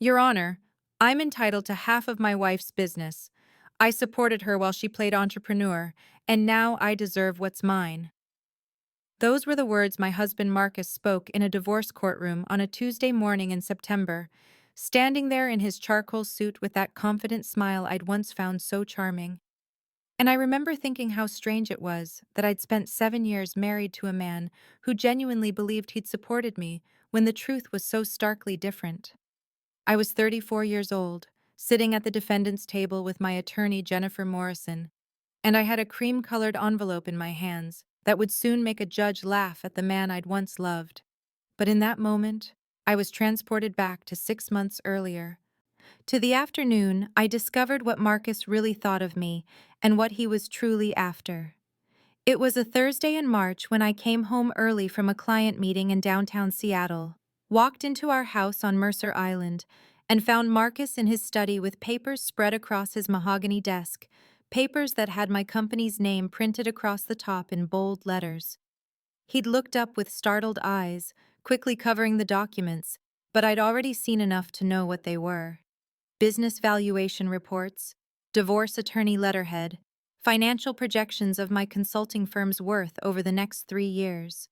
Your Honor, I'm entitled to half of my wife's business. I supported her while she played entrepreneur, and now I deserve what's mine. Those were the words my husband Marcus spoke in a divorce courtroom on a Tuesday morning in September, standing there in his charcoal suit with that confident smile I'd once found so charming. And I remember thinking how strange it was that I'd spent 7 years married to a man who genuinely believed he'd supported me when the truth was so starkly different. I was 34 years old, sitting at the defendant's table with my attorney Jennifer Morrison, and I had a cream-colored envelope in my hands that would soon make a judge laugh at the man I'd once loved. But in that moment, I was transported back to 6 months earlier. To the afternoon, I discovered what Marcus really thought of me and what he was truly after. It was a Thursday in March when I came home early from a client meeting in downtown Seattle, walked into our house on Mercer Island, and found Marcus in his study with papers spread across his mahogany desk, papers that had my company's name printed across the top in bold letters. He'd looked up with startled eyes, quickly covering the documents, but I'd already seen enough to know what they were. Business valuation reports, divorce attorney letterhead, financial projections of my consulting firm's worth over the next 3 years.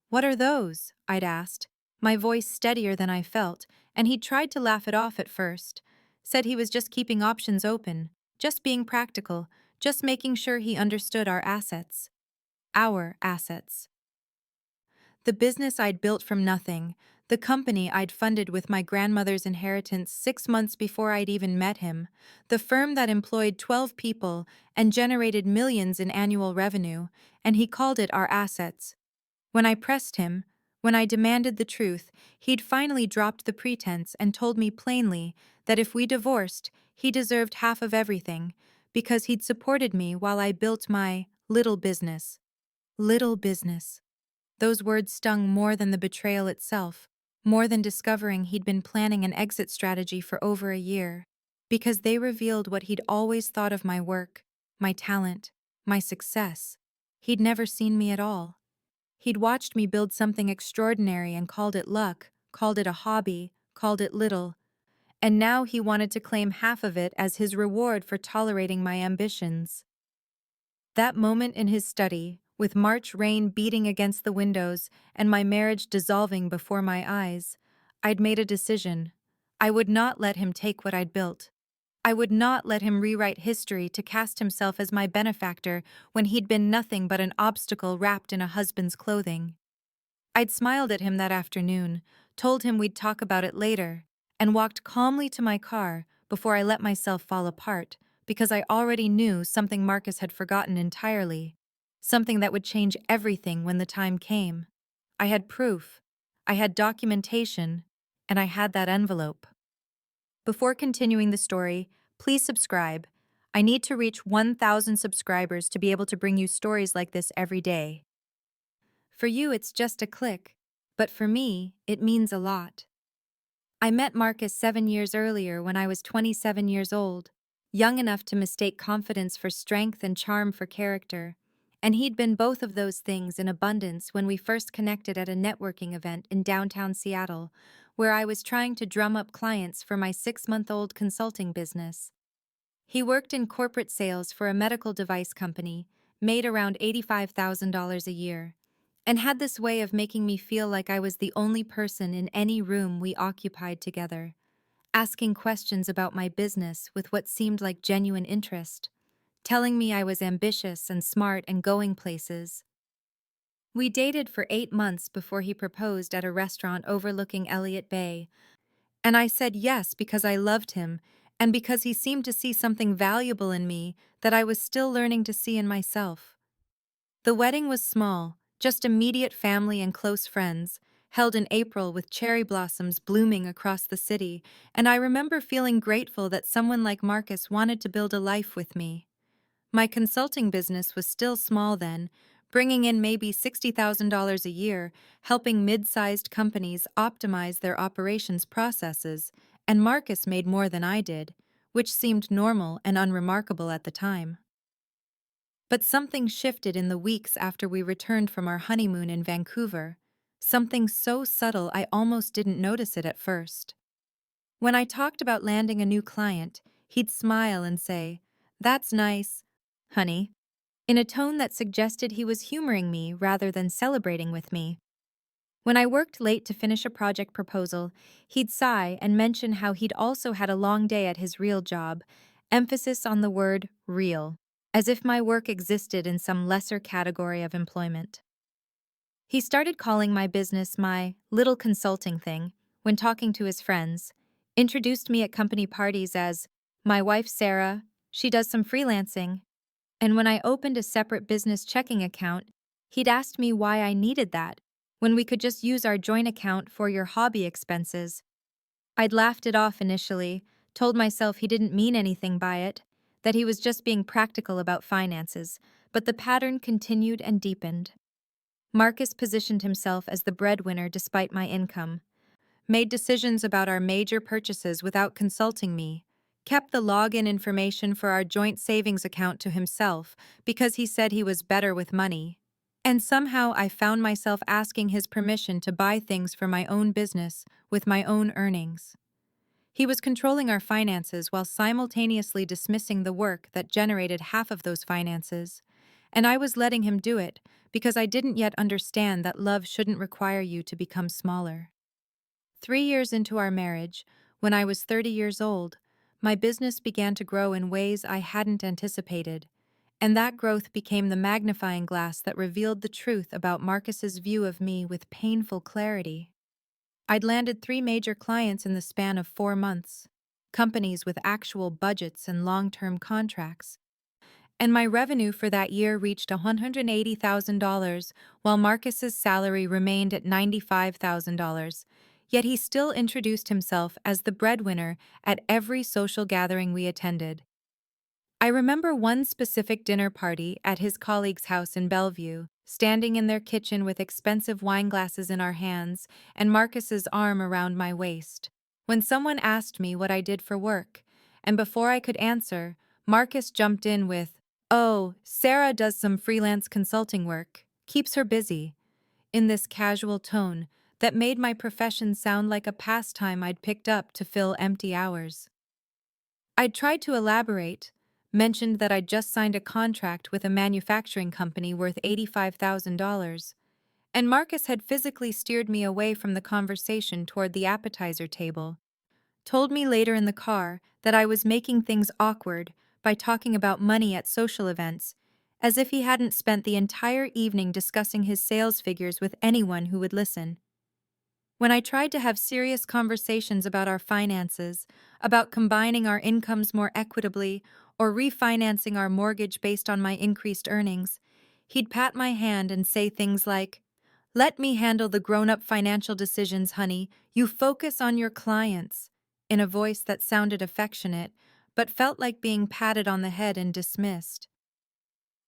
"What are those?" I'd asked, my voice steadier than I felt, and he'd tried to laugh it off at first. Said he was just keeping options open, just being practical, just making sure he understood our assets. Our assets. The business I'd built from nothing, the company I'd funded with my grandmother's inheritance 6 months before I'd even met him, the firm that employed 12 people and generated millions in annual revenue, and he called it our assets. When I pressed him, when I demanded the truth, he'd finally dropped the pretense and told me plainly that if we divorced, he deserved half of everything, because he'd supported me while I built my little business. Little business. Those words stung more than the betrayal itself, more than discovering he'd been planning an exit strategy for over a year, because they revealed what he'd always thought of my work, my talent, my success. He'd never seen me at all. He'd watched me build something extraordinary and called it luck, called it a hobby, called it little, and now he wanted to claim half of it as his reward for tolerating my ambitions. That moment in his study, with March rain beating against the windows and my marriage dissolving before my eyes, I'd made a decision. I would not let him take what I'd built. I would not let him rewrite history to cast himself as my benefactor when he'd been nothing but an obstacle wrapped in a husband's clothing. I'd smiled at him that afternoon, told him we'd talk about it later, and walked calmly to my car before I let myself fall apart, because I already knew something Marcus had forgotten entirely, something that would change everything when the time came. I had proof, I had documentation, and I had that envelope. Before continuing the story, please subscribe. I need to reach 1,000 subscribers to be able to bring you stories like this every day. For you, it's just a click, but for me, it means a lot. I met Marcus 7 years earlier when I was 27 years old, young enough to mistake confidence for strength and charm for character, and he'd been both of those things in abundance when we first connected at a networking event in downtown Seattle, where I was trying to drum up clients for my 6-month-old consulting business. He worked in corporate sales for a medical device company, made around $85,000 a year, and had this way of making me feel like I was the only person in any room we occupied together, asking questions about my business with what seemed like genuine interest, telling me I was ambitious and smart and going places. We dated for 8 months before he proposed at a restaurant overlooking Elliott Bay, and I said yes because I loved him and because he seemed to see something valuable in me that I was still learning to see in myself. The wedding was small, just immediate family and close friends, held in April with cherry blossoms blooming across the city, and I remember feeling grateful that someone like Marcus wanted to build a life with me. My consulting business was still small then, bringing in maybe $60,000 a year, helping mid-sized companies optimize their operations processes, and Marcus made more than I did, which seemed normal and unremarkable at the time. But something shifted in the weeks after we returned from our honeymoon in Vancouver, something so subtle I almost didn't notice it at first. When I talked about landing a new client, he'd smile and say, "That's nice, honey," in a tone that suggested he was humoring me rather than celebrating with me. When I worked late to finish a project proposal, he'd sigh and mention how he'd also had a long day at his real job, emphasis on the word real, as if my work existed in some lesser category of employment. He started calling my business my little consulting thing when talking to his friends, introduced me at company parties as my wife Sarah, she does some freelancing, and when I opened a separate business checking account, he'd asked me why I needed that when we could just use our joint account for your hobby expenses. I'd laughed it off initially, told myself he didn't mean anything by it, that he was just being practical about finances, but the pattern continued and deepened. Marcus positioned himself as the breadwinner despite my income, made decisions about our major purchases without consulting me, kept the login information for our joint savings account to himself because he said he was better with money. And somehow I found myself asking his permission to buy things for my own business with my own earnings. He was controlling our finances while simultaneously dismissing the work that generated half of those finances. And I was letting him do it because I didn't yet understand that love shouldn't require you to become smaller. 3 years into our marriage, when I was 30 years old, my business began to grow in ways I hadn't anticipated, and that growth became the magnifying glass that revealed the truth about Marcus's view of me with painful clarity. I'd landed 3 major clients in the span of 4 months, companies with actual budgets and long-term contracts, and my revenue for that year reached $180,000, while Marcus's salary remained at $95,000. Yet he still introduced himself as the breadwinner at every social gathering we attended. I remember one specific dinner party at his colleague's house in Bellevue, standing in their kitchen with expensive wine glasses in our hands and Marcus's arm around my waist, when someone asked me what I did for work, and before I could answer, Marcus jumped in with, "Oh, Sarah does some freelance consulting work, keeps her busy," in this casual tone that made my profession sound like a pastime I'd picked up to fill empty hours. I'd tried to elaborate, mentioned that I'd just signed a contract with a manufacturing company worth $85,000, and Marcus had physically steered me away from the conversation toward the appetizer table, told me later in the car that I was making things awkward by talking about money at social events, as if he hadn't spent the entire evening discussing his sales figures with anyone who would listen. When I tried to have serious conversations about our finances, about combining our incomes more equitably, or refinancing our mortgage based on my increased earnings, he'd pat my hand and say things like, "Let me handle the grown-up financial decisions, honey. You focus on your clients," in a voice that sounded affectionate, but felt like being patted on the head and dismissed.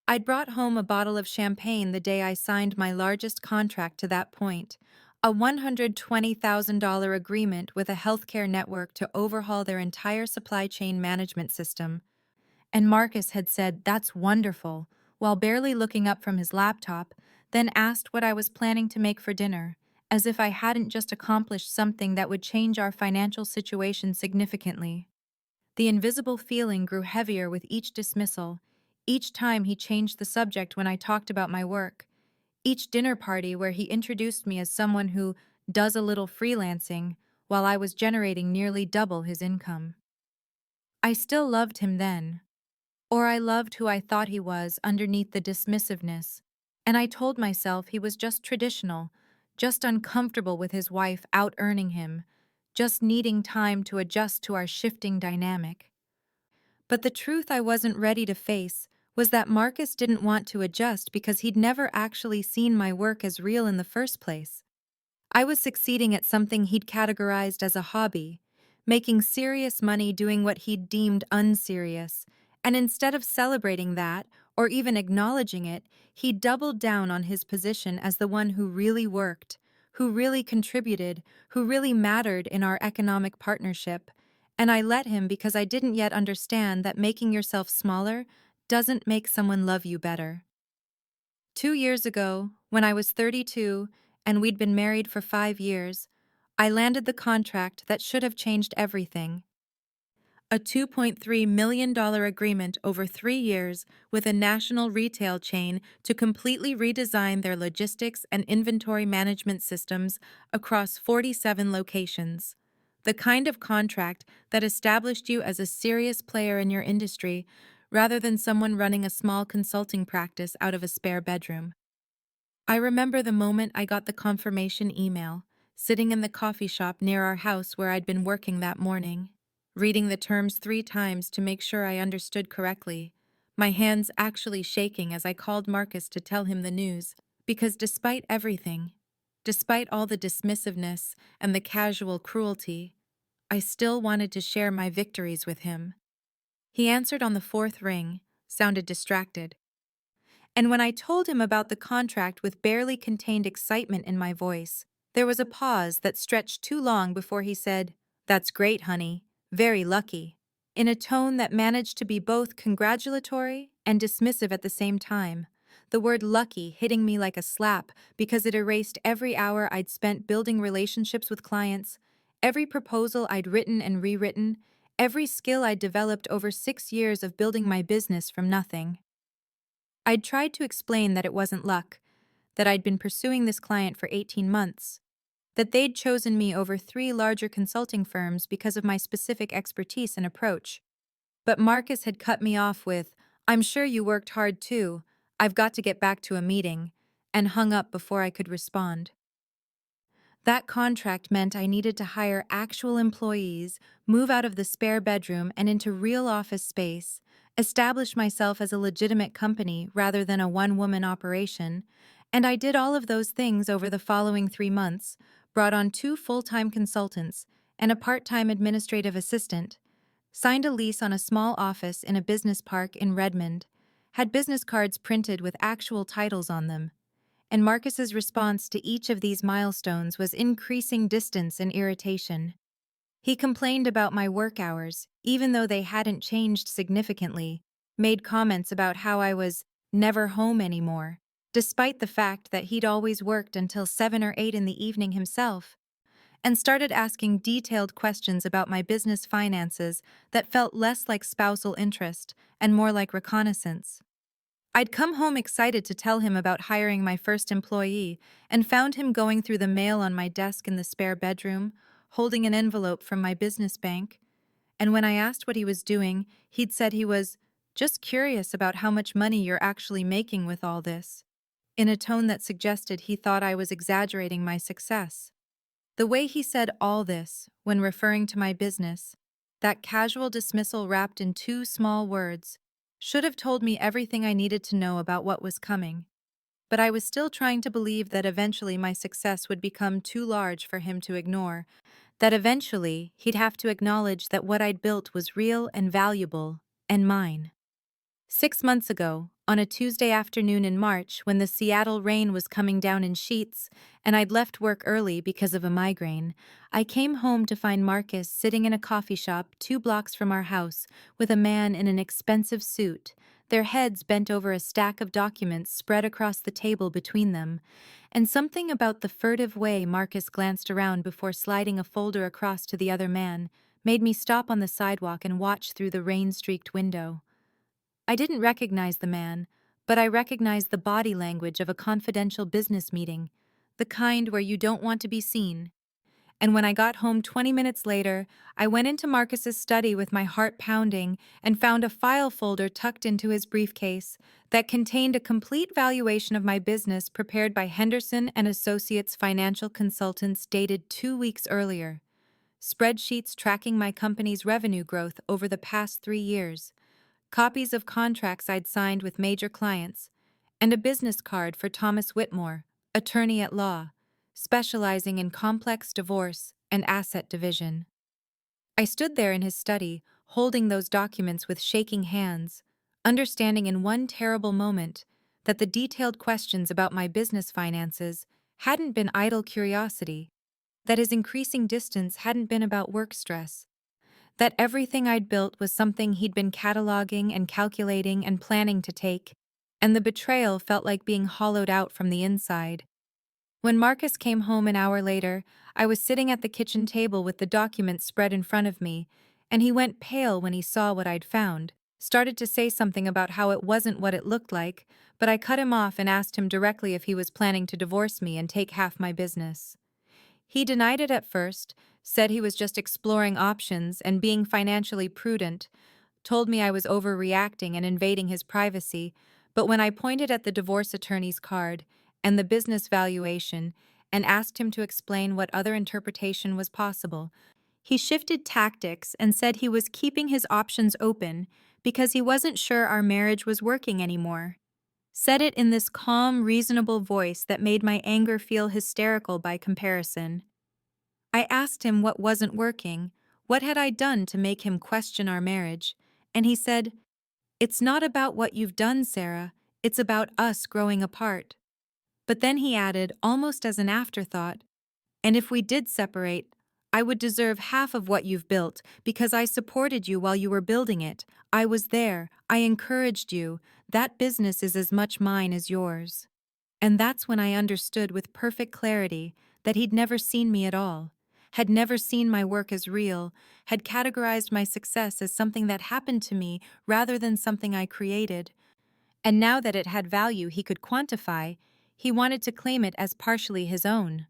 I'd brought home a bottle of champagne the day I signed my largest contract to that point, a $120,000 agreement with a healthcare network to overhaul their entire supply chain management system. And Marcus had said, "That's wonderful," while barely looking up from his laptop, then asked what I was planning to make for dinner, as if I hadn't just accomplished something that would change our financial situation significantly. The invisible feeling grew heavier with each dismissal, each time he changed the subject when I talked about my work, each dinner party where he introduced me as someone who does a little freelancing while I was generating nearly double his income. I still loved him then, or I loved who I thought he was underneath the dismissiveness, and I told myself he was just traditional, just uncomfortable with his wife out-earning him, just needing time to adjust to our shifting dynamic. But the truth I wasn't ready to face was that Marcus didn't want to adjust because he'd never actually seen my work as real in the first place. I was succeeding at something he'd categorized as a hobby, making serious money doing what he'd deemed unserious, and instead of celebrating that, or even acknowledging it, he doubled down on his position as the one who really worked, who really contributed, who really mattered in our economic partnership. And I let him because I didn't yet understand that making yourself smaller doesn't make someone love you better. 2 years ago, when I was 32 and we'd been married for 5 years, I landed the contract that should have changed everything. A $2.3 million agreement over 3 years with a national retail chain to completely redesign their logistics and inventory management systems across 47 locations. The kind of contract that established you as a serious player in your industry rather than someone running a small consulting practice out of a spare bedroom. I remember the moment I got the confirmation email, sitting in the coffee shop near our house where I'd been working that morning, reading the terms 3 times to make sure I understood correctly, my hands actually shaking as I called Marcus to tell him the news, because despite everything, despite all the dismissiveness and the casual cruelty, I still wanted to share my victories with him. He answered on the fourth ring, sounded distracted. And when I told him about the contract with barely contained excitement in my voice, there was a pause that stretched too long before he said, "That's great, honey. Very lucky," in a tone that managed to be both congratulatory and dismissive at the same time, the word lucky hitting me like a slap because it erased every hour I'd spent building relationships with clients, every proposal I'd written and rewritten, every skill I'd developed over 6 years of building my business from nothing. I'd tried to explain that it wasn't luck, that I'd been pursuing this client for 18 months, that they'd chosen me over 3 larger consulting firms because of my specific expertise and approach. But Marcus had cut me off with, "I'm sure you worked hard too. I've got to get back to a meeting," and hung up before I could respond. That contract meant I needed to hire actual employees, move out of the spare bedroom and into real office space, establish myself as a legitimate company rather than a one-woman operation, and I did all of those things over the following 3 months, brought on 2 full-time consultants and a part-time administrative assistant, signed a lease on a small office in a business park in Redmond, had business cards printed with actual titles on them, and Marcus's response to each of these milestones was increasing distance and irritation. He complained about my work hours, even though they hadn't changed significantly, made comments about how I was never home anymore, despite the fact that he'd always worked until 7 or 8 in the evening himself, and started asking detailed questions about my business finances that felt less like spousal interest and more like reconnaissance. I'd come home excited to tell him about hiring my first employee and found him going through the mail on my desk in the spare bedroom, holding an envelope from my business bank. And when I asked what he was doing, he'd said he was just curious about how much money you're actually making with all this, in a tone that suggested he thought I was exaggerating my success. The way he said all this, when referring to my business, that casual dismissal wrapped in 2 small words, should have told me everything I needed to know about what was coming. But I was still trying to believe that eventually my success would become too large for him to ignore, that eventually he'd have to acknowledge that what I'd built was real and valuable, and mine. 6 months ago, on a Tuesday afternoon in March when the Seattle rain was coming down in sheets and I'd left work early because of a migraine, I came home to find Marcus sitting in a coffee shop 2 blocks from our house with a man in an expensive suit, their heads bent over a stack of documents spread across the table between them, and something about the furtive way Marcus glanced around before sliding a folder across to the other man made me stop on the sidewalk and watch through the rain-streaked window. I didn't recognize the man, but I recognized the body language of a confidential business meeting, the kind where you don't want to be seen. And when I got home 20 minutes later, I went into Marcus's study with my heart pounding and found a file folder tucked into his briefcase that contained a complete valuation of my business prepared by Henderson and Associates financial consultants dated 2 weeks earlier. Spreadsheets tracking my company's revenue growth over the past 3 years, copies of contracts I'd signed with major clients, and a business card for Thomas Whitmore, attorney at law, specializing in complex divorce and asset division. I stood there in his study, holding those documents with shaking hands, understanding in one terrible moment that the detailed questions about my business finances hadn't been idle curiosity, that his increasing distance hadn't been about work stress, that everything I'd built was something he'd been cataloging and calculating and planning to take, and the betrayal felt like being hollowed out from the inside. When Marcus came home an hour later, I was sitting at the kitchen table with the documents spread in front of me, and he went pale when he saw what I'd found, started to say something about how it wasn't what it looked like, but I cut him off and asked him directly if he was planning to divorce me and take half my business. He denied it at first, said he was just exploring options and being financially prudent, told me I was overreacting and invading his privacy, but when I pointed at the divorce attorney's card and the business valuation and asked him to explain what other interpretation was possible, he shifted tactics and said he was keeping his options open because he wasn't sure our marriage was working anymore. Said it in this calm, reasonable voice that made my anger feel hysterical by comparison. I asked him what wasn't working, what had I done to make him question our marriage, and he said, "It's not about what you've done, Sarah, it's about us growing apart." But then he added, almost as an afterthought, "And if we did separate, I would deserve half of what you've built because I supported you while you were building it. I was there, I encouraged you. That business is as much mine as yours." And that's when I understood with perfect clarity that he'd never seen me at all, had never seen my work as real, had categorized my success as something that happened to me rather than something I created. And now that it had value he could quantify, he wanted to claim it as partially his own.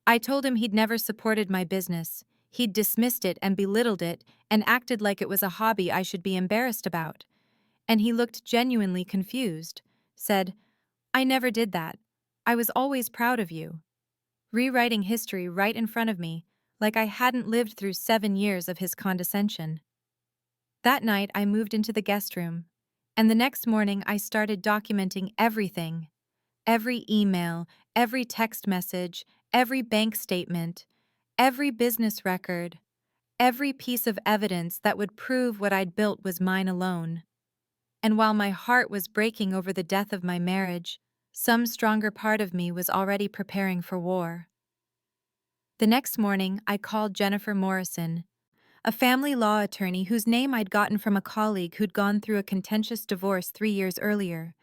I told him he'd never supported my business. He'd dismissed it and belittled it and acted like it was a hobby I should be embarrassed about. And he looked genuinely confused, said, "I never did that. I was always proud of you." Rewriting history right in front of me, like I hadn't lived through 7 years of his condescension. That night I moved into the guest room, and the next morning I started documenting everything. Every email, every text message, every bank statement, every business record, every piece of evidence that would prove what I'd built was mine alone. And while my heart was breaking over the death of my marriage, some stronger part of me was already preparing for war. The next morning, I called Jennifer Morrison, a family law attorney whose name I'd gotten from a colleague who'd gone through a contentious divorce 3 years earlier.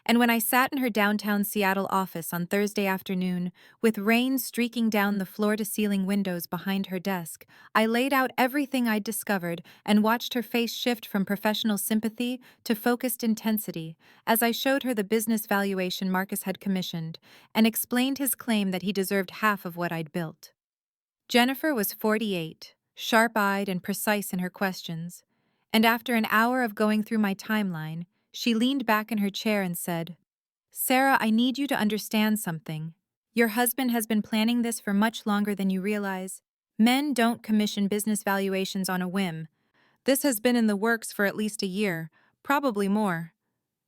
And when I sat in her downtown Seattle office on Thursday afternoon, with rain streaking down the floor-to-ceiling windows behind her desk, I laid out everything I'd discovered and watched her face shift from professional sympathy to focused intensity as I showed her the business valuation Marcus had commissioned and explained his claim that he deserved half of what I'd built. Jennifer was 48, sharp-eyed and precise in her questions, and after an hour of going through my timeline, she leaned back in her chair and said, "Sarah, I need you to understand something. Your husband has been planning this for much longer than you realize. Men don't commission business valuations on a whim. This has been in the works for at least a year, probably more."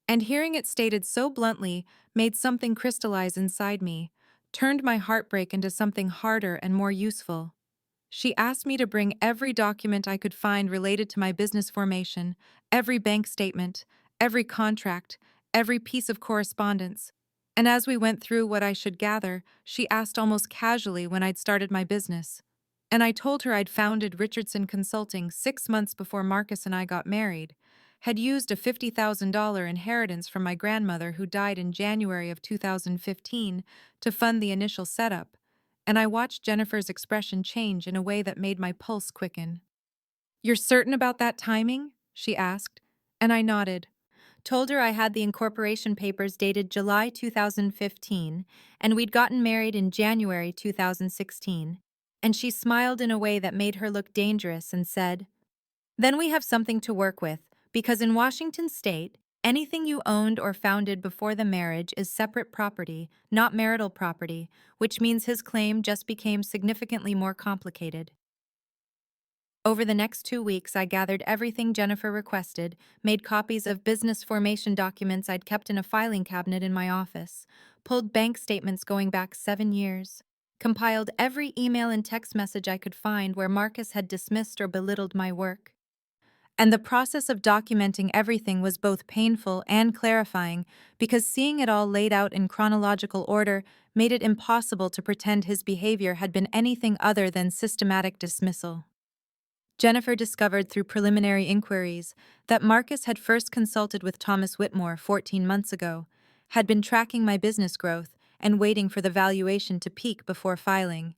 And hearing it stated so bluntly made something crystallize inside me, turned my heartbreak into something harder and more useful. She asked me to bring every document I could find related to my business formation, every bank statement, every contract, every piece of correspondence. And as we went through what I should gather, she asked almost casually when I'd started my business. And I told her I'd founded Richardson Consulting 6 months before Marcus and I got married, had used a $50,000 inheritance from my grandmother who died in January of 2015 to fund the initial setup, and I watched Jennifer's expression change in a way that made my pulse quicken. "You're certain about that timing?" she asked, and I nodded. Told her I had the incorporation papers dated July 2015, and we'd gotten married in January 2016, and she smiled in a way that made her look dangerous and said, "Then we have something to work with, because in Washington state, anything you owned or founded before the marriage is separate property, not marital property, which means his claim just became significantly more complicated." Over the next 2 weeks, I gathered everything Jennifer requested, made copies of business formation documents I'd kept in a filing cabinet in my office, pulled bank statements going back 7 years, compiled every email and text message I could find where Marcus had dismissed or belittled my work. And the process of documenting everything was both painful and clarifying because seeing it all laid out in chronological order made it impossible to pretend his behavior had been anything other than systematic dismissal. Jennifer discovered through preliminary inquiries that Marcus had first consulted with Thomas Whitmore 14 months ago, had been tracking my business growth, and waiting for the valuation to peak before filing.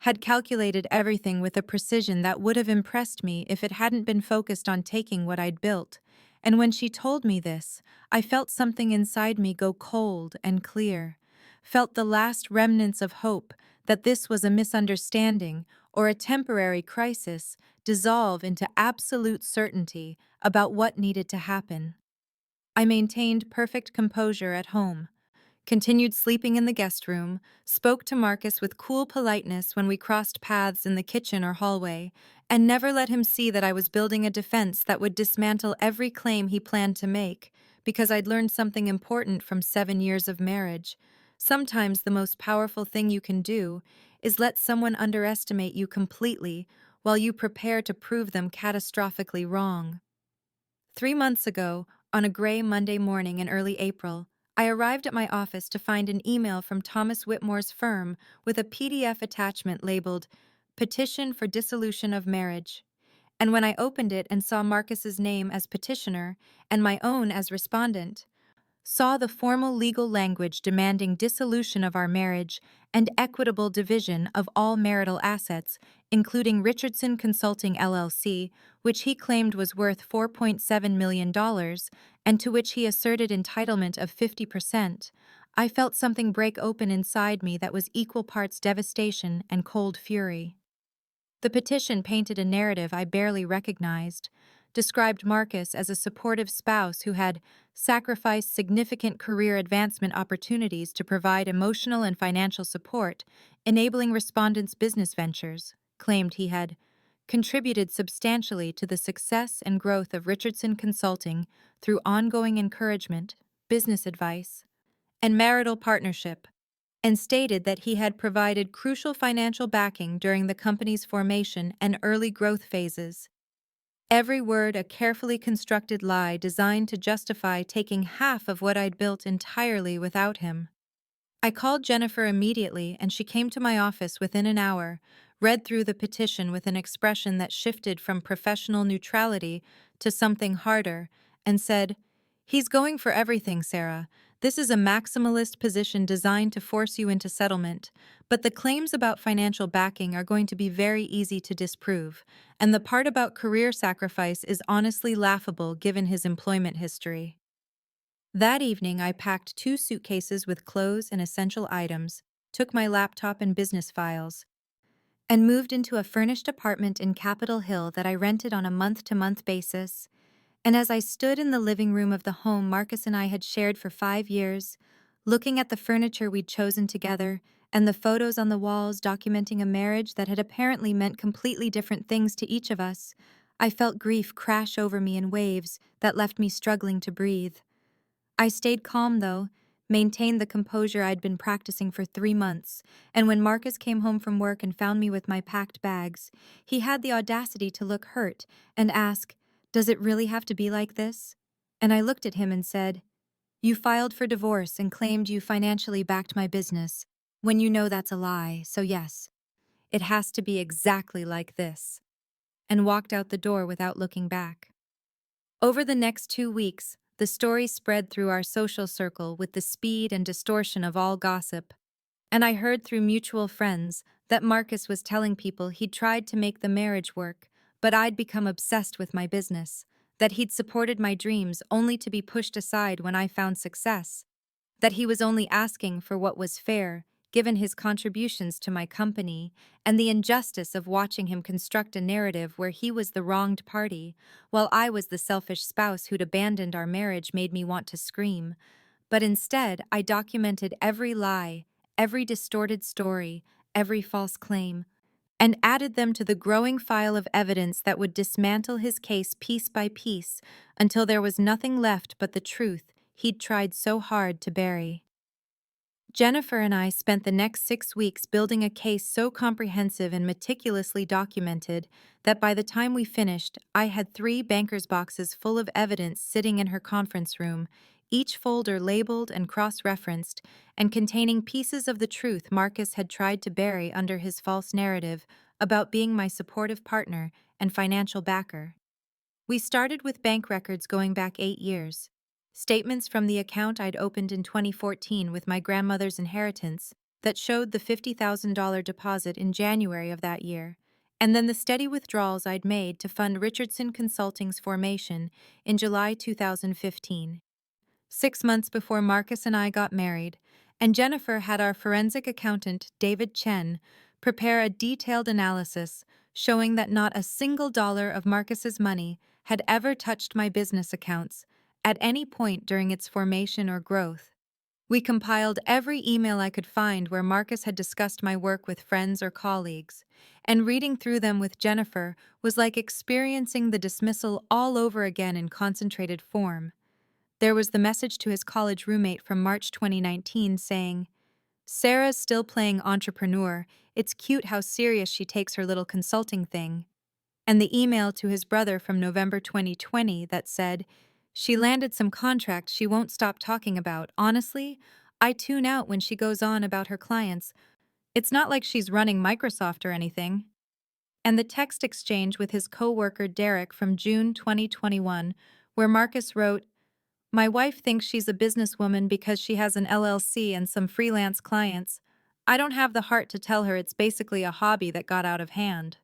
Had calculated everything with a precision that would have impressed me if it hadn't been focused on taking what I'd built. And when she told me this, I felt something inside me go cold and clear. Felt the last remnants of hope that this was a misunderstanding or a temporary crisis dissolve into absolute certainty about what needed to happen. I maintained perfect composure at home, continued sleeping in the guest room, spoke to Marcus with cool politeness when we crossed paths in the kitchen or hallway, and never let him see that I was building a defense that would dismantle every claim he planned to make, because I'd learned something important from 7 years of marriage. Sometimes the most powerful thing you can do is let someone underestimate you completely while you prepare to prove them catastrophically wrong. 3 months ago, on a gray Monday morning in early April, I arrived at my office to find an email from Thomas Whitmore's firm with a PDF attachment labeled Petition for Dissolution of Marriage. And when I opened it and saw Marcus's name as petitioner and my own as respondent, saw the formal legal language demanding dissolution of our marriage and equitable division of all marital assets, including Richardson Consulting LLC, which he claimed was worth $4.7 million, and to which he asserted entitlement of 50%, I felt something break open inside me that was equal parts devastation and cold fury. The petition painted a narrative I barely recognized, described Marcus as a supportive spouse who had sacrificed significant career advancement opportunities to provide emotional and financial support, enabling respondents' business ventures, claimed he had contributed substantially to the success and growth of Richardson Consulting through ongoing encouragement, business advice, and marital partnership, and stated that he had provided crucial financial backing during the company's formation and early growth phases. Every word a carefully constructed lie designed to justify taking half of what I'd built entirely without him. I called Jennifer immediately, and she came to my office within an hour, read through the petition with an expression that shifted from professional neutrality to something harder, and said, "He's going for everything, Sarah. This is a maximalist position designed to force you into settlement, but the claims about financial backing are going to be very easy to disprove, and the part about career sacrifice is honestly laughable given his employment history." That evening, I packed 2 suitcases with clothes and essential items, took my laptop and business files, and moved into a furnished apartment in Capitol Hill that I rented on a month-to-month basis. And as I stood in the living room of the home Marcus and I had shared for 5 years, looking at the furniture we'd chosen together and the photos on the walls documenting a marriage that had apparently meant completely different things to each of us, I felt grief crash over me in waves that left me struggling to breathe. I stayed calm, though, maintained the composure I'd been practicing for 3 months, and when Marcus came home from work and found me with my packed bags, he had the audacity to look hurt and ask, "Does it really have to be like this?" And I looked at him and said, "You filed for divorce and claimed you financially backed my business, when you know that's a lie, so yes, it has to be exactly like this," and walked out the door without looking back. Over the next 2 weeks, the story spread through our social circle with the speed and distortion of all gossip, and I heard through mutual friends that Marcus was telling people he'd tried to make the marriage work, but I'd become obsessed with my business, that he'd supported my dreams only to be pushed aside when I found success, that he was only asking for what was fair, given his contributions to my company, and the injustice of watching him construct a narrative where he was the wronged party, while I was the selfish spouse who'd abandoned our marriage made me want to scream. But instead, I documented every lie, every distorted story, every false claim, and added them to the growing file of evidence that would dismantle his case piece by piece until there was nothing left but the truth he'd tried so hard to bury. Jennifer and I spent the next 6 weeks building a case so comprehensive and meticulously documented that by the time we finished, I had 3 banker's boxes full of evidence sitting in her conference room, each folder labeled and cross-referenced, and containing pieces of the truth Marcus had tried to bury under his false narrative about being my supportive partner and financial backer. We started with bank records going back 8 years. Statements from the account I'd opened in 2014 with my grandmother's inheritance that showed the $50,000 deposit in January of that year, and then the steady withdrawals I'd made to fund Richardson Consulting's formation in July 2015. 6 months before Marcus and I got married, and Jennifer had our forensic accountant, David Chen, prepare a detailed analysis showing that not a single dollar of Marcus's money had ever touched my business accounts at any point during its formation or growth. We compiled every email I could find where Marcus had discussed my work with friends or colleagues, and reading through them with Jennifer was like experiencing the dismissal all over again in concentrated form. There was the message to his college roommate from March 2019 saying, "Sarah's still playing entrepreneur. It's cute how serious she takes her little consulting thing." And the email to his brother from November 2020 that said, "She landed some contract she won't stop talking about. Honestly, I tune out when she goes on about her clients. It's not like she's running Microsoft or anything." And the text exchange with his coworker Derek from June 2021, where Marcus wrote, "My wife thinks she's a businesswoman because she has an LLC and some freelance clients. I don't have the heart to tell her it's basically a hobby that got out of hand."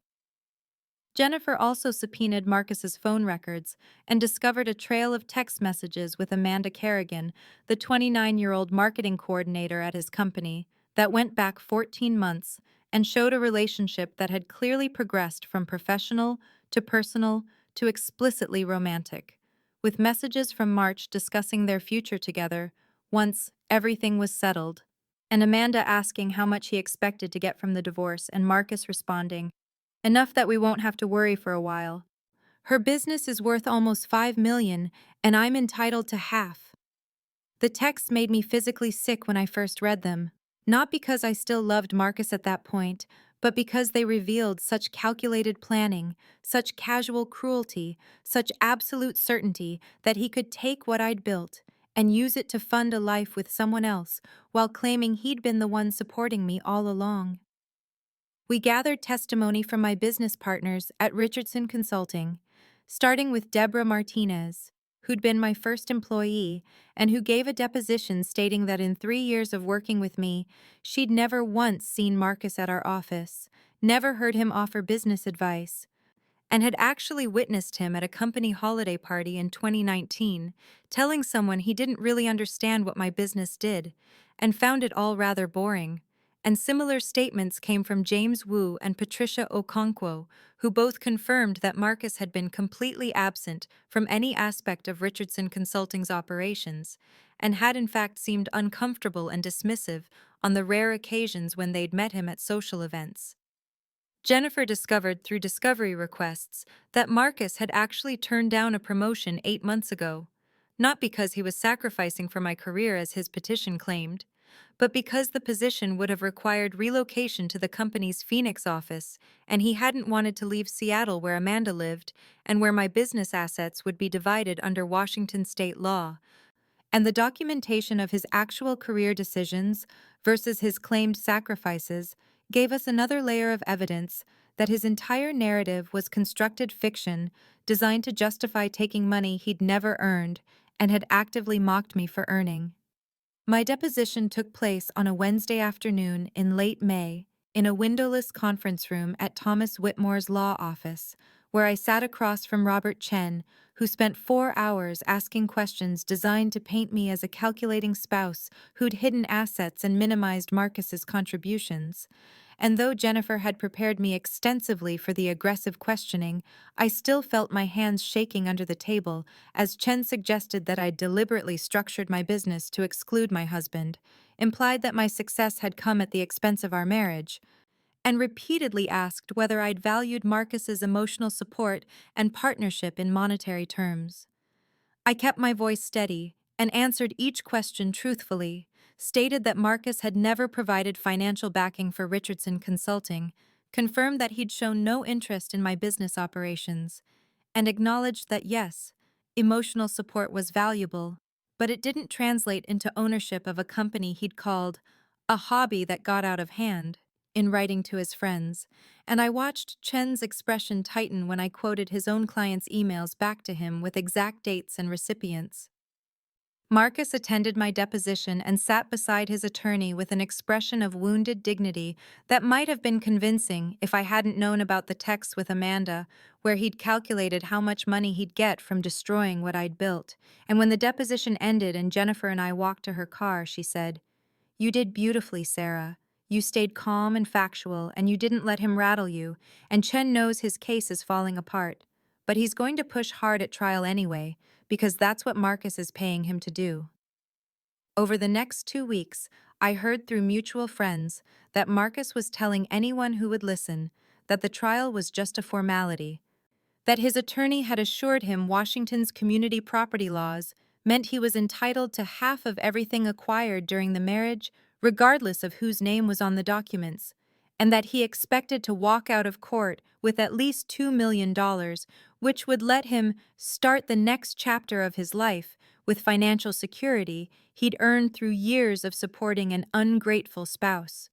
Jennifer also subpoenaed Marcus's phone records and discovered a trail of text messages with Amanda Kerrigan, the 29-year-old marketing coordinator at his company, that went back 14 months and showed a relationship that had clearly progressed from professional to personal to explicitly romantic, with messages from March discussing their future together once everything was settled, and Amanda asking how much he expected to get from the divorce and Marcus responding, "Enough that we won't have to worry for a while. Her business is worth almost $5 million, and I'm entitled to half." The texts made me physically sick when I first read them, not because I still loved Marcus at that point, but because they revealed such calculated planning, such casual cruelty, such absolute certainty that he could take what I'd built and use it to fund a life with someone else while claiming he'd been the one supporting me all along. We gathered testimony from my business partners at Richardson Consulting, starting with Deborah Martinez, who'd been my first employee and who gave a deposition stating that in 3 years of working with me, she'd never once seen Marcus at our office, never heard him offer business advice, and had actually witnessed him at a company holiday party in 2019, telling someone he didn't really understand what my business did and found it all rather boring. And similar statements came from James Wu and Patricia Okonkwo, who both confirmed that Marcus had been completely absent from any aspect of Richardson Consulting's operations, and had in fact seemed uncomfortable and dismissive on the rare occasions when they'd met him at social events. Jennifer discovered through discovery requests that Marcus had actually turned down a promotion 8 months ago, not because he was sacrificing for my career as his petition claimed, but because the position would have required relocation to the company's Phoenix office, and he hadn't wanted to leave Seattle where Amanda lived and where my business assets would be divided under Washington state law. And the documentation of his actual career decisions versus his claimed sacrifices gave us another layer of evidence that his entire narrative was constructed fiction designed to justify taking money he'd never earned and had actively mocked me for earning. My deposition took place on a Wednesday afternoon in late May in a windowless conference room at Thomas Whitmore's law office, where I sat across from Robert Chen, who spent 4 hours asking questions designed to paint me as a calculating spouse who'd hidden assets and minimized Marcus's contributions. And though Jennifer had prepared me extensively for the aggressive questioning, I still felt my hands shaking under the table as Chen suggested that I'd deliberately structured my business to exclude my husband, implied that my success had come at the expense of our marriage, and repeatedly asked whether I'd valued Marcus's emotional support and partnership in monetary terms. I kept my voice steady and answered each question truthfully, stated that Marcus had never provided financial backing for Richardson Consulting, confirmed that he'd shown no interest in my business operations, and acknowledged that yes, emotional support was valuable, but it didn't translate into ownership of a company he'd called a hobby that got out of hand, in writing to his friends, and I watched Chen's expression tighten when I quoted his own clients' emails back to him with exact dates and recipients. Marcus attended my deposition and sat beside his attorney with an expression of wounded dignity that might have been convincing if I hadn't known about the text with Amanda, where he'd calculated how much money he'd get from destroying what I'd built. And when the deposition ended and Jennifer and I walked to her car, she said, "You did beautifully, Sarah. You stayed calm and factual, and you didn't let him rattle you, and Chen knows his case is falling apart. But he's going to push hard at trial anyway, because that's what Marcus is paying him to do." Over the next 2 weeks, I heard through mutual friends that Marcus was telling anyone who would listen that the trial was just a formality, that his attorney had assured him Washington's community property laws meant he was entitled to half of everything acquired during the marriage, regardless of whose name was on the documents, and that he expected to walk out of court with at least $2 million, which would let him start the next chapter of his life with financial security he'd earned through years of supporting an ungrateful spouse.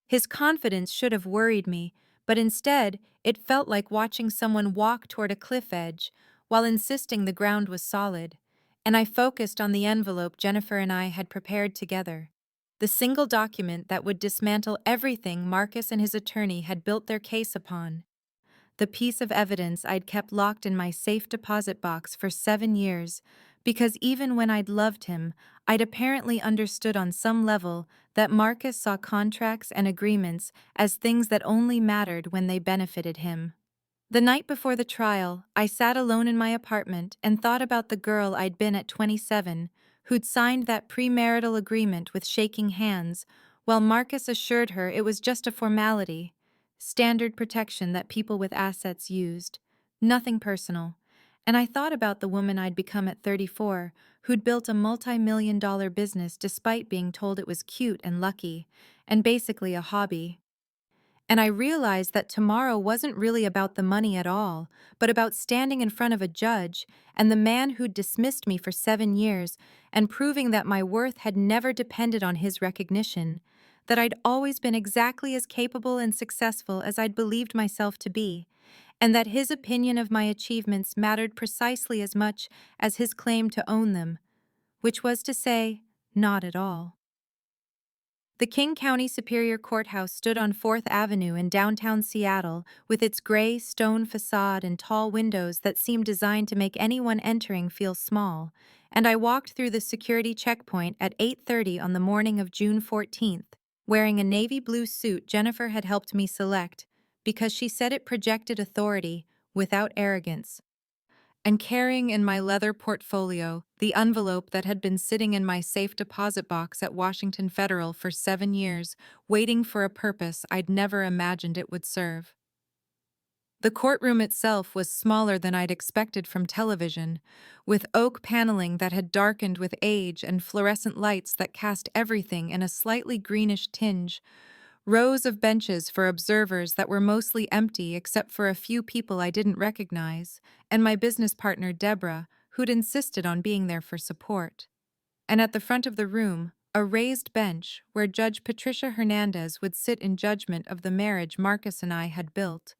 His confidence should have worried me, but instead, it felt like watching someone walk toward a cliff edge while insisting the ground was solid, and I focused on the envelope Jennifer and I had prepared together. The single document that would dismantle everything Marcus and his attorney had built their case upon. The piece of evidence I'd kept locked in my safe deposit box for 7 years, because even when I'd loved him, I'd apparently understood on some level that Marcus saw contracts and agreements as things that only mattered when they benefited him. The night before the trial, I sat alone in my apartment and thought about the girl I'd been at 27, who'd signed that premarital agreement with shaking hands, while Marcus assured her it was just a formality, standard protection that people with assets used, nothing personal. And I thought about the woman I'd become at 34, who'd built a multi-million-dollar business despite being told it was cute and lucky, and basically a hobby. And I realized that tomorrow wasn't really about the money at all, but about standing in front of a judge and the man who'd dismissed me for 7 years and proving that my worth had never depended on his recognition, that I'd always been exactly as capable and successful as I'd believed myself to be, and that his opinion of my achievements mattered precisely as much as his claim to own them, which was to say, not at all. The King County Superior Courthouse stood on 4th Avenue in downtown Seattle with its gray stone facade and tall windows that seemed designed to make anyone entering feel small, and I walked through the security checkpoint at 8:30 on the morning of June 14th, wearing a navy blue suit Jennifer had helped me select because she said it projected authority without arrogance, and carrying in my leather portfolio the envelope that had been sitting in my safe deposit box at Washington Federal for 7 years, waiting for a purpose I'd never imagined it would serve. The courtroom itself was smaller than I'd expected from television, with oak paneling that had darkened with age and fluorescent lights that cast everything in a slightly greenish tinge, rows of benches for observers that were mostly empty except for a few people I didn't recognize, and my business partner Deborah, who'd insisted on being there for support. And at the front of the room, a raised bench where Judge Patricia Hernandez would sit in judgment of the marriage Marcus and I had built,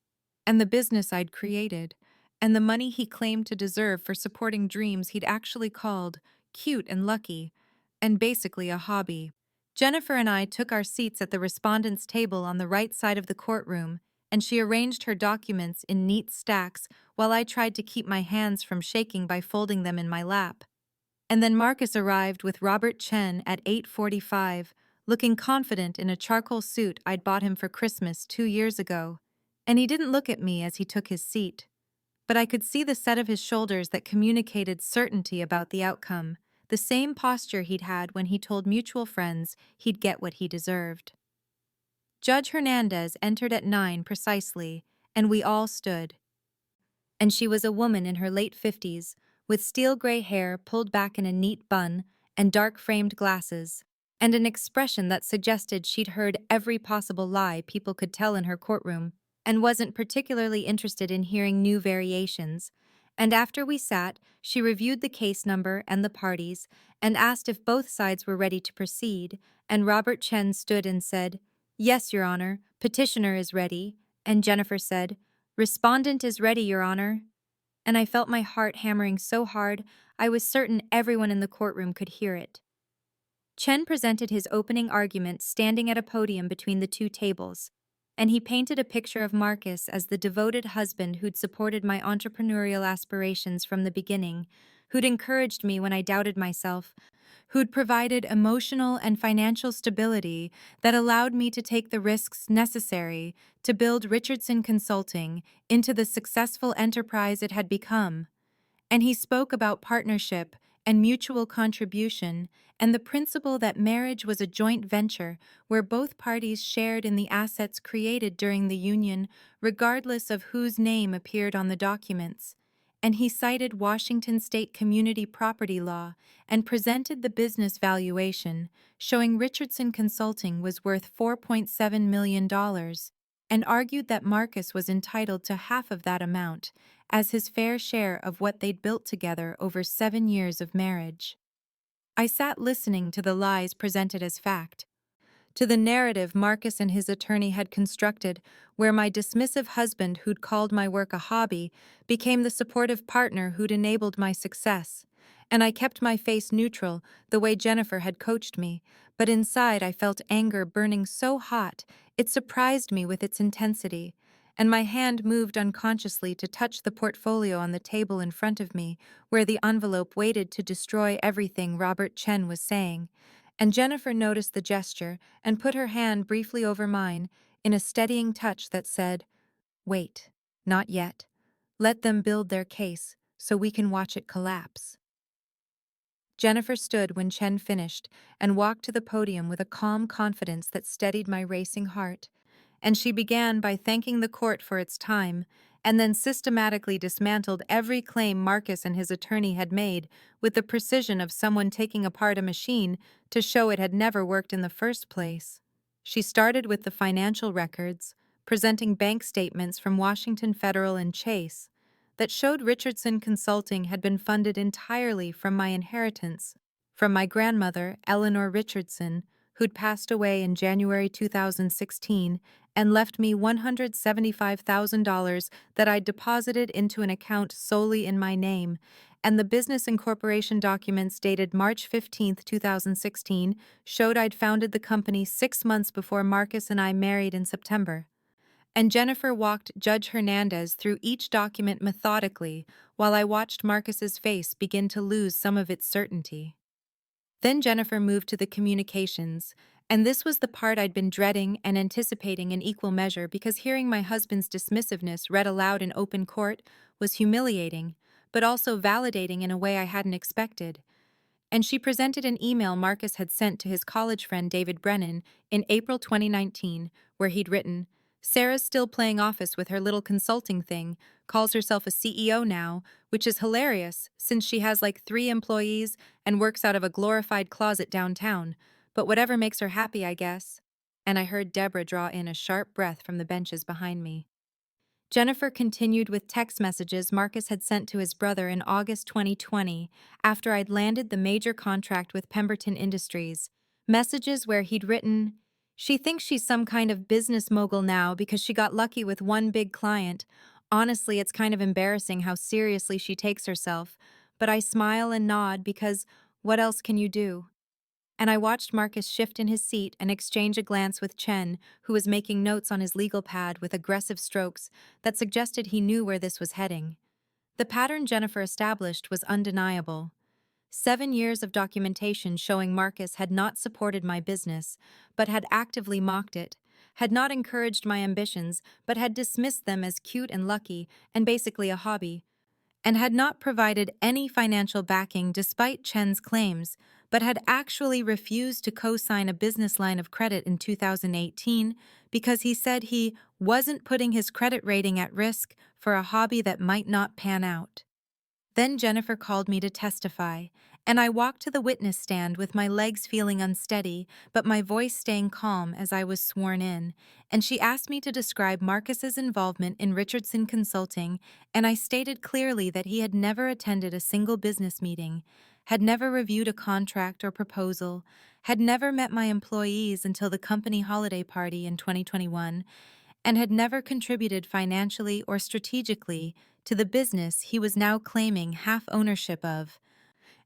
and the business I'd created, and the money he claimed to deserve for supporting dreams he'd actually called cute and lucky, and basically a hobby. Jennifer and I took our seats at the respondent's table on the right side of the courtroom, and she arranged her documents in neat stacks while I tried to keep my hands from shaking by folding them in my lap. And then Marcus arrived with Robert Chen at 8:45, looking confident in a charcoal suit I'd bought him for Christmas 2 years ago. And he didn't look at me as he took his seat, but I could see the set of his shoulders that communicated certainty about the outcome, the same posture he'd had when he told mutual friends he'd get what he deserved. Judge Hernandez entered at 9 precisely, and we all stood. And she was a woman in her late 50s, with steel-gray hair pulled back in a neat bun and dark-framed glasses, and an expression that suggested she'd heard every possible lie people could tell in her courtroom, and wasn't particularly interested in hearing new variations. And after we sat, she reviewed the case number and the parties, and asked if both sides were ready to proceed, and Robert Chen stood and said, "Yes, Your Honor, petitioner is ready," and Jennifer said, "Respondent is ready, Your Honor." and I felt my heart hammering so hard I was certain everyone in the courtroom could hear it. Chen presented his opening argument standing at a podium between the two tables, and he painted a picture of Marcus as the devoted husband who'd supported my entrepreneurial aspirations from the beginning, who'd encouraged me when I doubted myself, who'd provided emotional and financial stability that allowed me to take the risks necessary to build Richardson Consulting into the successful enterprise it had become. And he spoke about partnership and mutual contribution and the principle that marriage was a joint venture where both parties shared in the assets created during the union, regardless of whose name appeared on the documents. And he cited Washington state community property law and presented the business valuation, showing Richardson Consulting was worth $4.7 million, and argued that Marcus was entitled to half of that amount as his fair share of what they'd built together over 7 years of marriage. I sat listening to the lies presented as fact, to the narrative Marcus and his attorney had constructed, where my dismissive husband, who'd called my work a hobby, became the supportive partner who'd enabled my success. And I kept my face neutral, the way Jennifer had coached me, but inside I felt anger burning so hot it surprised me with its intensity, and my hand moved unconsciously to touch the portfolio on the table in front of me, where the envelope waited to destroy everything Robert Chen was saying. And Jennifer noticed the gesture and put her hand briefly over mine in a steadying touch that said, "Wait, not yet. Let them build their case so we can watch it collapse." Jennifer stood when Chen finished and walked to the podium with a calm confidence that steadied my racing heart, and she began by thanking the court for its time, and then systematically dismantled every claim Marcus and his attorney had made with the precision of someone taking apart a machine to show it had never worked in the first place. She started with the financial records, presenting bank statements from Washington Federal and Chase that showed Richardson Consulting had been funded entirely from my inheritance from my grandmother, Eleanor Richardson, who'd passed away in January 2016 and left me $175,000 that I'd deposited into an account solely in my name, and the business incorporation documents dated March 15, 2016, showed I'd founded the company 6 months before Marcus and I married in September. And Jennifer walked Judge Hernandez through each document methodically while I watched Marcus's face begin to lose some of its certainty. Then Jennifer moved to the communications, and this was the part I'd been dreading and anticipating in equal measure because hearing my husband's dismissiveness read aloud in open court was humiliating, but also validating in a way I hadn't expected. And she presented an email Marcus had sent to his college friend David Brennan in April 2019, where he'd written, "Sarah's still playing office with her little consulting thing, calls herself a CEO now, which is hilarious since she has like 3 employees and works out of a glorified closet downtown, but whatever makes her happy, I guess." And I heard Deborah draw in a sharp breath from the benches behind me. Jennifer continued with text messages Marcus had sent to his brother in August 2020 after I'd landed the major contract with Pemberton Industries. Messages where he'd written, "She thinks she's some kind of business mogul now because she got lucky with one big client. Honestly, it's kind of embarrassing how seriously she takes herself, but I smile and nod because what else can you do?" And I watched Marcus shift in his seat and exchange a glance with Chen, who was making notes on his legal pad with aggressive strokes that suggested he knew where this was heading. The pattern Jennifer established was undeniable. 7 years of documentation showing Marcus had not supported my business, but had actively mocked it, had not encouraged my ambitions, but had dismissed them as cute and lucky and basically a hobby, and had not provided any financial backing despite Chen's claims, but had actually refused to co-sign a business line of credit in 2018 because he said he wasn't putting his credit rating at risk for a hobby that might not pan out. Then Jennifer called me to testify, and I walked to the witness stand with my legs feeling unsteady, but my voice staying calm as I was sworn in, and she asked me to describe Marcus's involvement in Richardson Consulting, and I stated clearly that he had never attended a single business meeting, had never reviewed a contract or proposal, had never met my employees until the company holiday party in 2021, and had never contributed financially or strategically to the business he was now claiming half ownership of.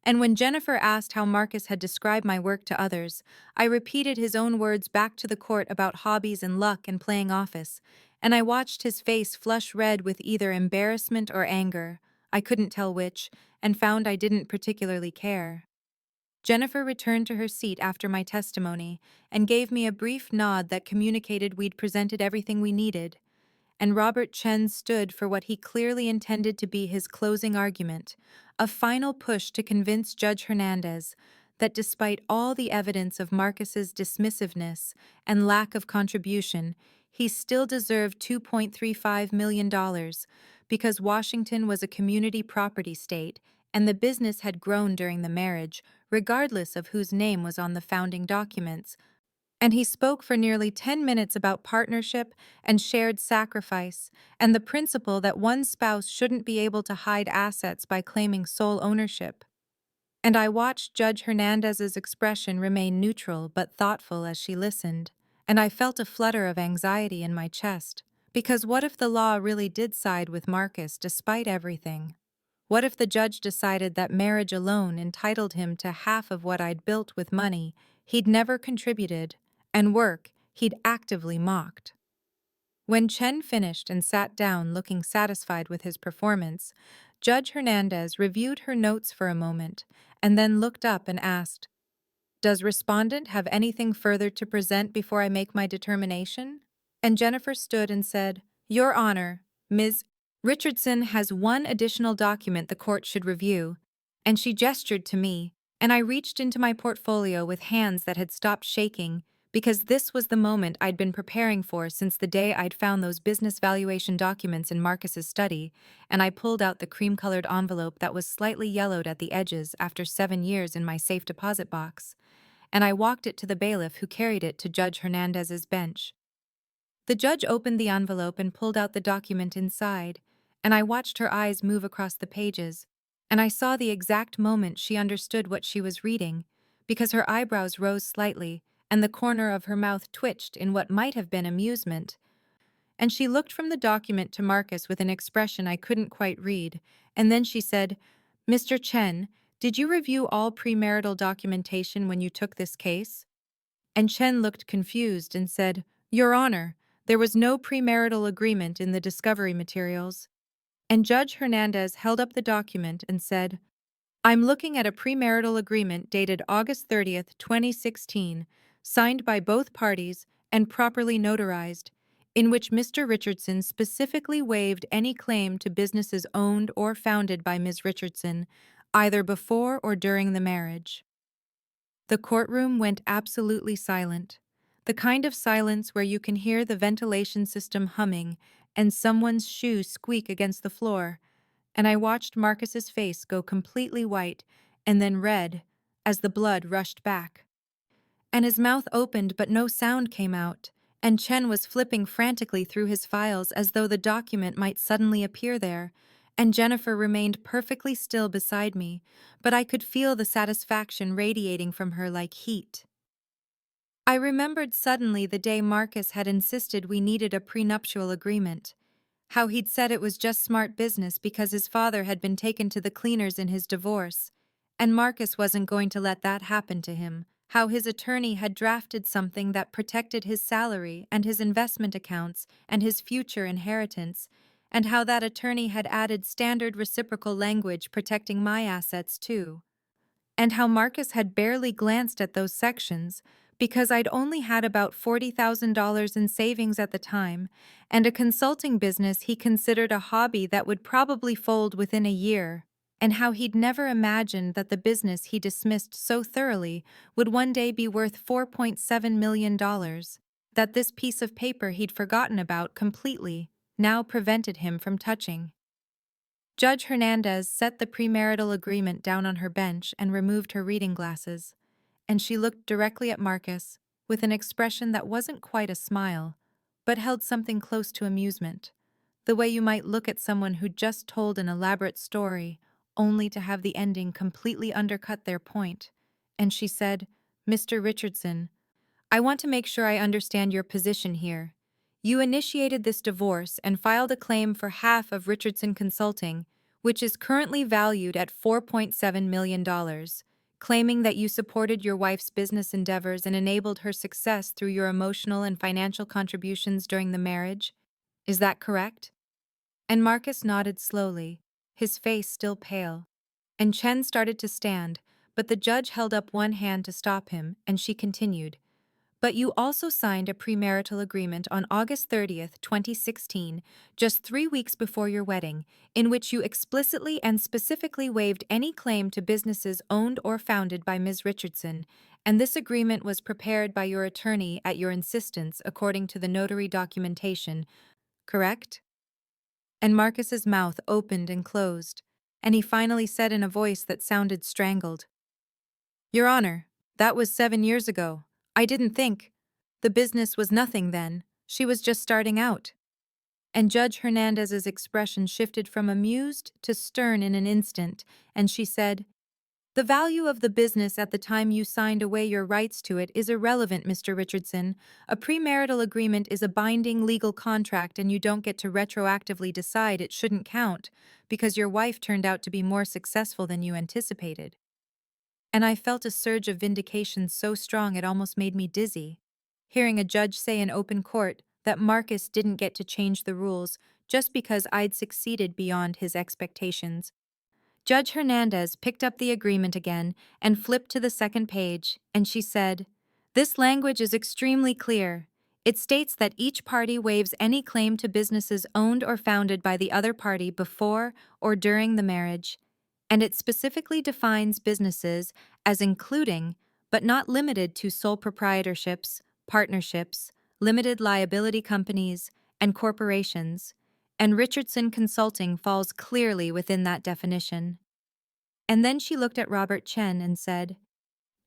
And when Jennifer asked how Marcus had described my work to others, I repeated his own words back to the court about hobbies and luck and playing office, and I watched his face flush red with either embarrassment or anger, I couldn't tell which, and found I didn't particularly care. Jennifer returned to her seat after my testimony and gave me a brief nod that communicated we'd presented everything we needed, and Robert Chen stood for what he clearly intended to be his closing argument, a final push to convince Judge Hernandez that despite all the evidence of Marcus's dismissiveness and lack of contribution, he still deserved $2.35 million because Washington was a community property state and the business had grown during the marriage, regardless of whose name was on the founding documents, and he spoke for nearly 10 minutes about partnership and shared sacrifice, and the principle that one spouse shouldn't be able to hide assets by claiming sole ownership. And I watched Judge Hernandez's expression remain neutral but thoughtful as she listened, and I felt a flutter of anxiety in my chest, because what if the law really did side with Marcus despite everything? What if the judge decided that marriage alone entitled him to half of what I'd built with money he'd never contributed, and work he'd actively mocked? When Chen finished and sat down looking satisfied with his performance, Judge Hernandez reviewed her notes for a moment and then looked up and asked, "Does respondent have anything further to present before I make my determination?" And Jennifer stood and said, "Your Honor, Ms. Richardson has one additional document the court should review," and she gestured to me, and I reached into my portfolio with hands that had stopped shaking, because this was the moment I'd been preparing for since the day I'd found those business valuation documents in Marcus's study, and I pulled out the cream-colored envelope that was slightly yellowed at the edges after 7 years in my safe deposit box, and I walked it to the bailiff who carried it to Judge Hernandez's bench. The judge opened the envelope and pulled out the document inside, and I watched her eyes move across the pages, and I saw the exact moment she understood what she was reading, because her eyebrows rose slightly and the corner of her mouth twitched in what might have been amusement. And she looked from the document to Marcus with an expression I couldn't quite read, and then she said, "Mr. Chen, did you review all premarital documentation when you took this case?" And Chen looked confused and said, "Your Honor, there was no premarital agreement in the discovery materials." And Judge Hernandez held up the document and said, "I'm looking at a premarital agreement dated August 30th, 2016, signed by both parties and properly notarized, in which Mr. Richardson specifically waived any claim to businesses owned or founded by Ms. Richardson, either before or during the marriage." The courtroom went absolutely silent, the kind of silence where you can hear the ventilation system humming and someone's shoe squeak against the floor, and I watched Marcus's face go completely white and then red as the blood rushed back. And his mouth opened but no sound came out, and Chen was flipping frantically through his files as though the document might suddenly appear there, and Jennifer remained perfectly still beside me, but I could feel the satisfaction radiating from her like heat. I remembered suddenly the day Marcus had insisted we needed a prenuptial agreement, how he'd said it was just smart business because his father had been taken to the cleaners in his divorce, and Marcus wasn't going to let that happen to him, how his attorney had drafted something that protected his salary and his investment accounts and his future inheritance, and how that attorney had added standard reciprocal language protecting my assets too, and how Marcus had barely glanced at those sections because I'd only had about $40,000 in savings at the time, and a consulting business he considered a hobby that would probably fold within a year, and how he'd never imagined that the business he dismissed so thoroughly would one day be worth $4.7 million, that this piece of paper he'd forgotten about completely now prevented him from touching. Judge Hernandez set the premarital agreement down on her bench and removed her reading glasses, and she looked directly at Marcus with an expression that wasn't quite a smile, but held something close to amusement, the way you might look at someone who'd just told an elaborate story only to have the ending completely undercut their point. And she said, "Mr. Richardson, I want to make sure I understand your position here. You initiated this divorce and filed a claim for half of Richardson Consulting, which is currently valued at $4.7 million, claiming that you supported your wife's business endeavors and enabled her success through your emotional and financial contributions during the marriage. Is that correct? And Marcus nodded slowly, his face still pale. And Chen started to stand, but the judge held up one hand to stop him, and she continued. But you also signed a premarital agreement on August 30th, 2016, just 3 weeks before your wedding, in which you explicitly and specifically waived any claim to businesses owned or founded by Ms. Richardson, and this agreement was prepared by your attorney at your insistence according to the notary documentation, correct? And Marcus's mouth opened and closed, and he finally said in a voice that sounded strangled, Your Honor, that was 7 years ago. I didn't think. The business was nothing then. She was just starting out. And Judge Hernandez's expression shifted from amused to stern in an instant, and she said, The value of the business at the time you signed away your rights to it is irrelevant, Mr. Richardson. A premarital agreement is a binding legal contract, and you don't get to retroactively decide it shouldn't count because your wife turned out to be more successful than you anticipated. And I felt a surge of vindication so strong it almost made me dizzy. Hearing a judge say in open court that Marcus didn't get to change the rules just because I'd succeeded beyond his expectations. Judge Hernandez picked up the agreement again and flipped to the second page, and she said, This language is extremely clear. It states that each party waives any claim to businesses owned or founded by the other party before or during the marriage, and it specifically defines businesses as including, but not limited to sole proprietorships, partnerships, limited liability companies, and corporations, and Richardson Consulting falls clearly within that definition. And then she looked at Robert Chen and said,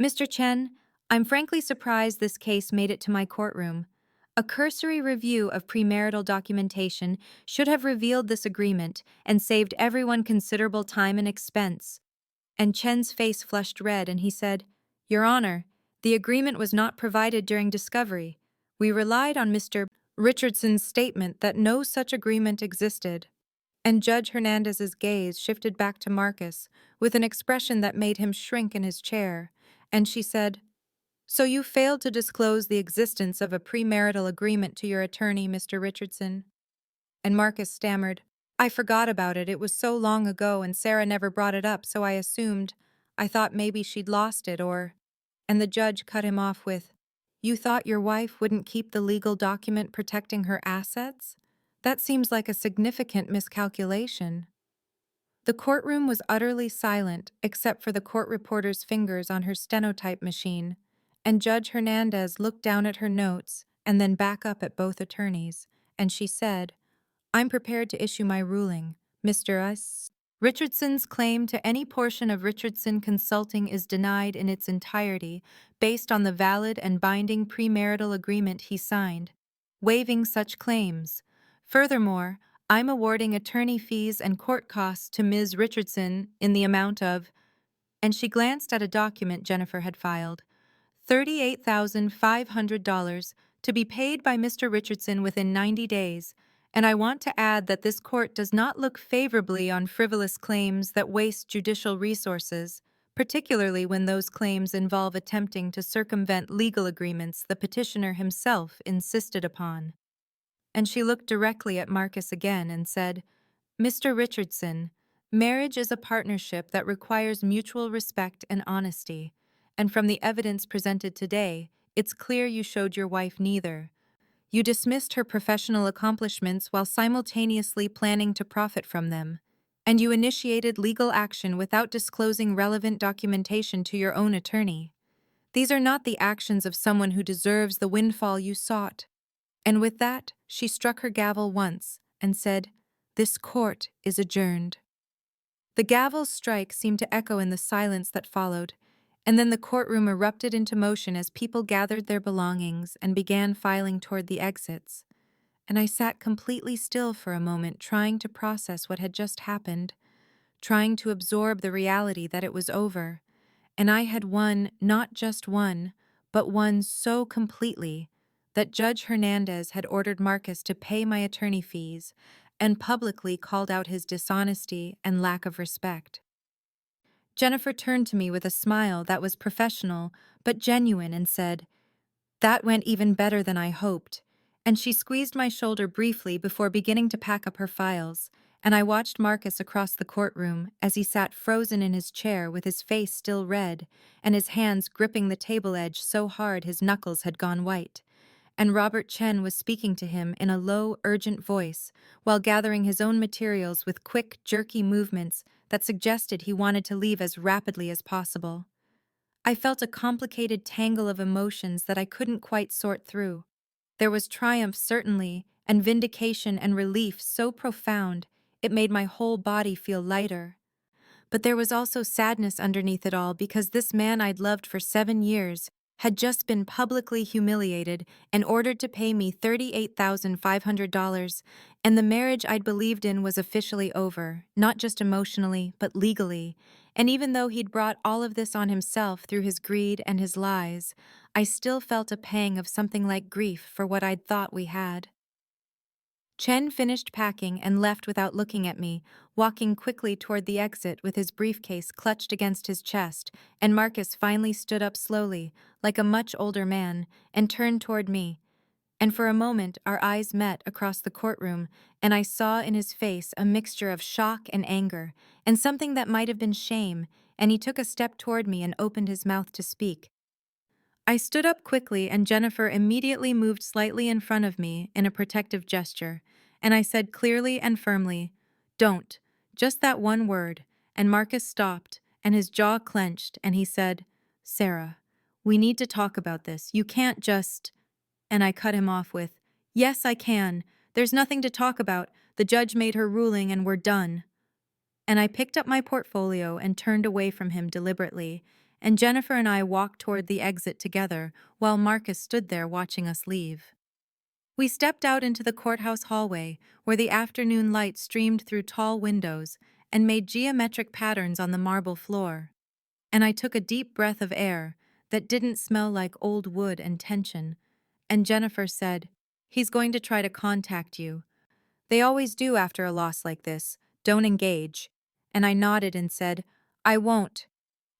Mr. Chen, I'm frankly surprised this case made it to my courtroom. A cursory review of premarital documentation should have revealed this agreement and saved everyone considerable time and expense. And Chen's face flushed red and he said, Your Honor, the agreement was not provided during discovery. We relied on Mr. Richardson's statement that no such agreement existed. And Judge Hernandez's gaze shifted back to Marcus with an expression that made him shrink in his chair, and she said, So you failed to disclose the existence of a premarital agreement to your attorney, Mr. Richardson? And Marcus stammered, I forgot about it. It was so long ago and Sarah never brought it up, so I assumed. I thought maybe she'd lost it or... And the judge cut him off with, You thought your wife wouldn't keep the legal document protecting her assets? That seems like a significant miscalculation. The courtroom was utterly silent except for the court reporter's fingers on her stenotype machine, and Judge Hernandez looked down at her notes and then back up at both attorneys, and she said, I'm prepared to issue my ruling, Mr. S. Richardson's claim to any portion of Richardson Consulting is denied in its entirety based on the valid and binding premarital agreement he signed, waiving such claims. Furthermore, I'm awarding attorney fees and court costs to Ms. Richardson in the amount of, and she glanced at a document Jennifer had filed, $38,500 to be paid by Mr. Richardson within 90 days, and I want to add that this court does not look favorably on frivolous claims that waste judicial resources, particularly when those claims involve attempting to circumvent legal agreements the petitioner himself insisted upon. And she looked directly at Marcus again and said, Mr. Richardson, marriage is a partnership that requires mutual respect and honesty, and from the evidence presented today, it's clear you showed your wife neither. You dismissed her professional accomplishments while simultaneously planning to profit from them, and you initiated legal action without disclosing relevant documentation to your own attorney. These are not the actions of someone who deserves the windfall you sought. And with that, she struck her gavel once and said, This court is adjourned. The gavel's strike seemed to echo in the silence that followed, and then the courtroom erupted into motion as people gathered their belongings and began filing toward the exits. And I sat completely still for a moment, trying to process what had just happened, trying to absorb the reality that it was over, and I had won not just one, but won so completely, that Judge Hernandez had ordered Marcus to pay my attorney fees and publicly called out his dishonesty and lack of respect. Jennifer turned to me with a smile that was professional but genuine and said, "That went even better than I hoped," and she squeezed my shoulder briefly before beginning to pack up her files, and I watched Marcus across the courtroom as he sat frozen in his chair with his face still red and his hands gripping the table edge so hard his knuckles had gone white. And Robert Chen was speaking to him in a low, urgent voice while gathering his own materials with quick, jerky movements that suggested he wanted to leave as rapidly as possible. I felt a complicated tangle of emotions that I couldn't quite sort through. There was triumph, certainly, and vindication and relief so profound it made my whole body feel lighter. But there was also sadness underneath it all because this man I'd loved for 7 years had just been publicly humiliated and ordered to pay me $38,500, and the marriage I'd believed in was officially over, not just emotionally, but legally. And even though he'd brought all of this on himself through his greed and his lies, I still felt a pang of something like grief for what I'd thought we had. Chen finished packing and left without looking at me, walking quickly toward the exit with his briefcase clutched against his chest, and Marcus finally stood up slowly, like a much older man, and turned toward me. And for a moment our eyes met across the courtroom, and I saw in his face a mixture of shock and anger, and something that might have been shame, and he took a step toward me and opened his mouth to speak. I stood up quickly and Jennifer immediately moved slightly in front of me in a protective gesture, and I said clearly and firmly, "Don't, just that one word," and Marcus stopped, and his jaw clenched, and he said, "Sarah, we need to talk about this. You can't just—" And I cut him off with, "Yes, I can. There's nothing to talk about. The judge made her ruling and we're done." And I picked up my portfolio and turned away from him deliberately, and Jennifer and I walked toward the exit together while Marcus stood there watching us leave. We stepped out into the courthouse hallway, where the afternoon light streamed through tall windows and made geometric patterns on the marble floor. And I took a deep breath of air that didn't smell like old wood and tension, and Jennifer said, "He's going to try to contact you. They always do after a loss like this. Don't engage." And I nodded and said, "I won't."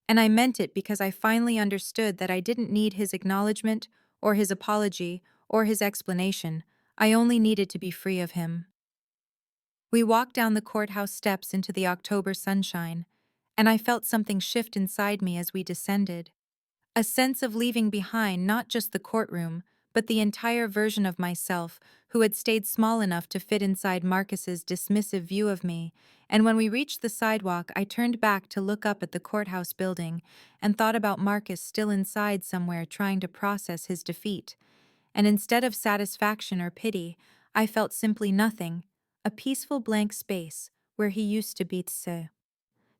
And I meant it because I finally understood that I didn't need his acknowledgement or his apology or his explanation. I only needed to be free of him. We walked down the courthouse steps into the October sunshine, and I felt something shift inside me as we descended. A sense of leaving behind not just the courtroom, but the entire version of myself who had stayed small enough to fit inside Marcus's dismissive view of me, and when we reached the sidewalk I turned back to look up at the courthouse building and thought about Marcus still inside somewhere trying to process his defeat. And instead of satisfaction or pity, I felt simply nothing, a peaceful blank space where he used to be.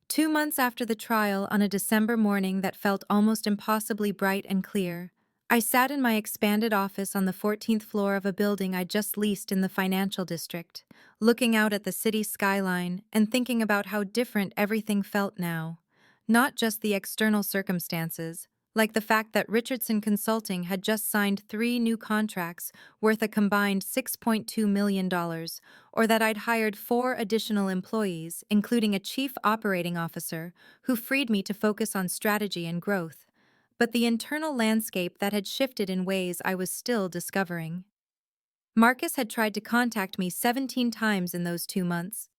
2 months after the trial, on a December morning that felt almost impossibly bright and clear, I sat in my expanded office on the 14th floor of a building I just leased in the financial district, looking out at the city skyline and thinking about how different everything felt now. Not just the external circumstances, like the fact that Richardson Consulting had just signed 3 new contracts worth a combined $6.2 million, or that I'd hired 4 additional employees, including a chief operating officer, who freed me to focus on strategy and growth, but the internal landscape that had shifted in ways I was still discovering. Marcus had tried to contact me 17 times in those 2 months.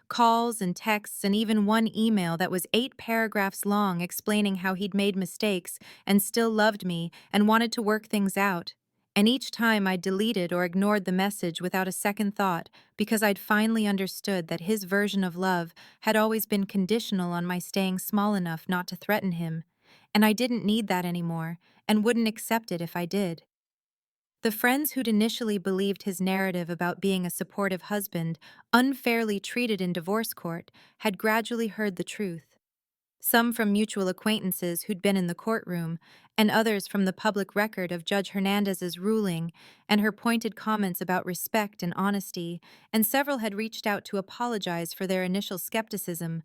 Calls and texts and even one email that was 8 paragraphs long explaining how he'd made mistakes and still loved me and wanted to work things out. And each time I deleted or ignored the message without a second thought because I'd finally understood that his version of love had always been conditional on my staying small enough not to threaten him. And I didn't need that anymore and wouldn't accept it if I did. The friends who'd initially believed his narrative about being a supportive husband, unfairly treated in divorce court, had gradually heard the truth. Some from mutual acquaintances who'd been in the courtroom, and others from the public record of Judge Hernandez's ruling and her pointed comments about respect and honesty, and several had reached out to apologize for their initial skepticism,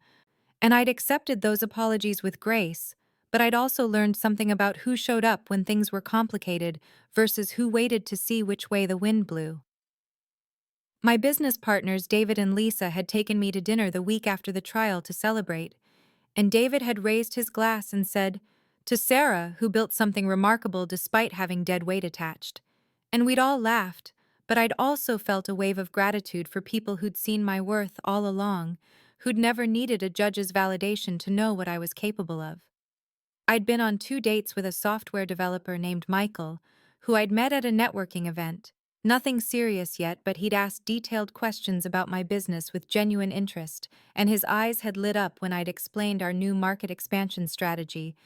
and I'd accepted those apologies with grace, but I'd also learned something about who showed up when things were complicated versus who waited to see which way the wind blew. My business partners, David and Lisa, had taken me to dinner the week after the trial to celebrate, and David had raised his glass and said, "To Sarah, who built something remarkable despite having dead weight attached." And we'd all laughed, but I'd also felt a wave of gratitude for people who'd seen my worth all along, who'd never needed a judge's validation to know what I was capable of. I'd been on 2 dates with a software developer named Michael, who I'd met at a networking event. Nothing serious yet, but he'd asked detailed questions about my business with genuine interest, and his eyes had lit up when I'd explained our new market expansion strategy.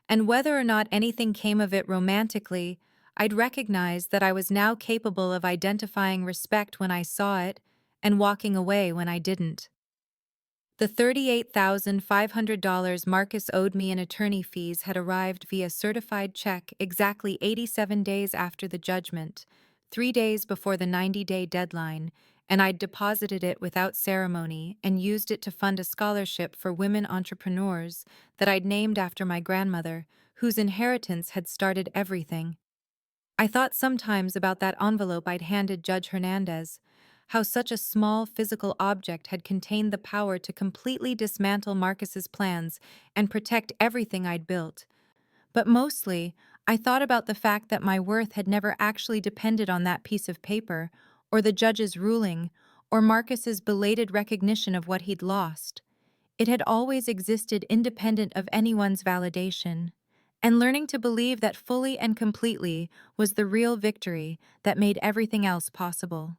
And whether or not anything came of it romantically, I'd recognized that I was now capable of identifying respect when I saw it and walking away when I didn't. The $38,500 Marcus owed me in attorney fees had arrived via certified check exactly 87 days after the judgment, 3 days before the 90-day deadline, and I'd deposited it without ceremony and used it to fund a scholarship for women entrepreneurs that I'd named after my grandmother, whose inheritance had started everything. I thought sometimes about that envelope I'd handed Judge Hernandez, how such a small physical object had contained the power to completely dismantle Marcus's plans and protect everything I'd built. But mostly, I thought about the fact that my worth had never actually depended on that piece of paper, or the judge's ruling, or Marcus's belated recognition of what he'd lost. It had always existed independent of anyone's validation. And learning to believe that fully and completely was the real victory that made everything else possible.